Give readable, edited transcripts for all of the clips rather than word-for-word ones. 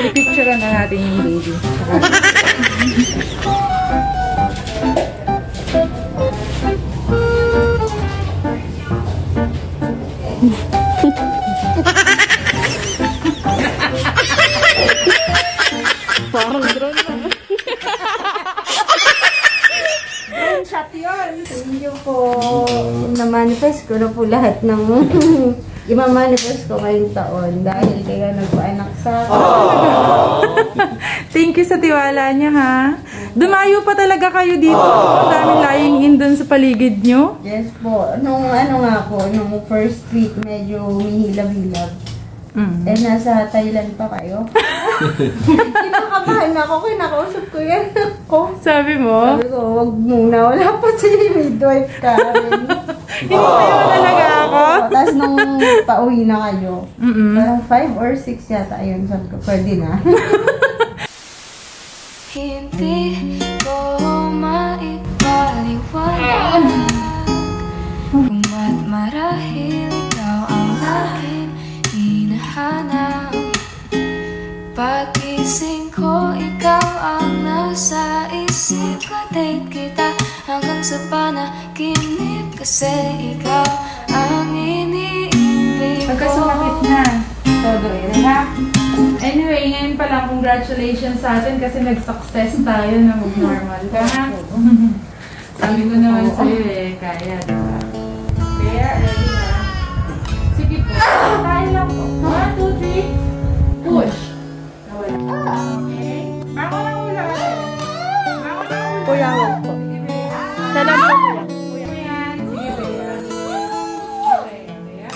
I-picturean na natin yung baby. Parang drone na. Drone shot yun. Thank you po. Na-manifest ko na po lahat ng i-manifest ko ngayong taon dahil kayo nagpaanak sa akin. Thank you sa tiwala niya, ha? Dumayo pa talaga kayo dito. Ang daming lying in dun sa paligid nyo. Yes po. Nung ano nga po, nung first week, medyo humihilab-hilab. Eh, nasa Thailand pa kayo. Kinakabahan ako, kinakausap ko yan ako. Sabi mo? Sabi ko, wag muna. Wala pa si midwife ka. Hindi tayo talaga ako. Tapos nung pauwi na kayo, parang 5 or 6 yata, ayun, sabi ko, pwede na. Hindi ko maipaliwanag kung ba't marahil ikaw ang aking hinahanap. Pagising ko, ikaw ang nasa isip ko. Date kita hanggang sa panaginip, kasi ikaw ang iniibig ko. Pagkasumakit na. Todo eh, ha? Anyway, ngayon pa lang, congratulations sa atin kasi nag-success tayo na mag-normal ka, ha? Sabi ko naman sa'yo eh, kaya, diba? Kaya, ready na. Sige po, tayo lang po. 1, 2, 3, push. Nawala. Okay? Ako na hula. Ako na hula. Kuya, wag po. Salam po, kuya. Ayan, sige, Bea. Okay, Bea.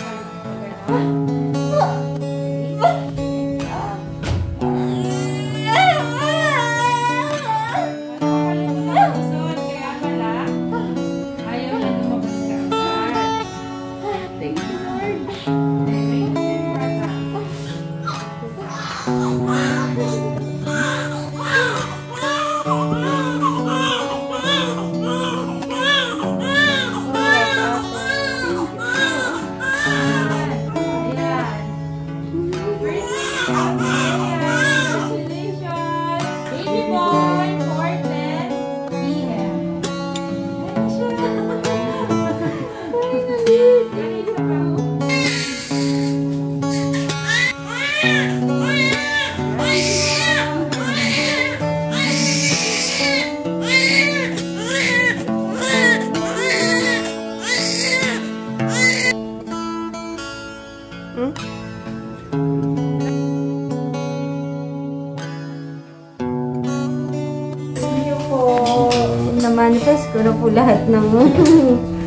Na-manifest ko na po lahat ng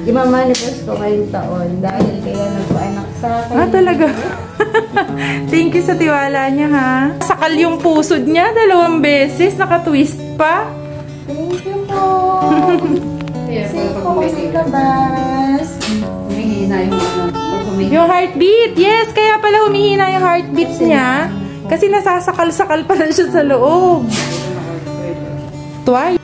i-manifest ko ngayong taon dahil kayo nagpaanak sa akin. Ah, talaga? Thank you sa tiwala niya, ha? Sakal yung pusod niya 2 beses, naka-twist pa. Thank you po. Safe po kami labas. Humihina yung Yung heartbeat, yes! Kaya pala humihina yung heartbeat niya. Kasi nasasakal-sakal pa lang siya sa loob. Twice.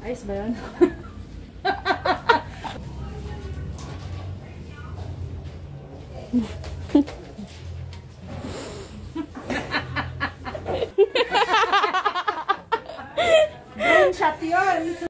Ayos ba yun? Drone shot yun.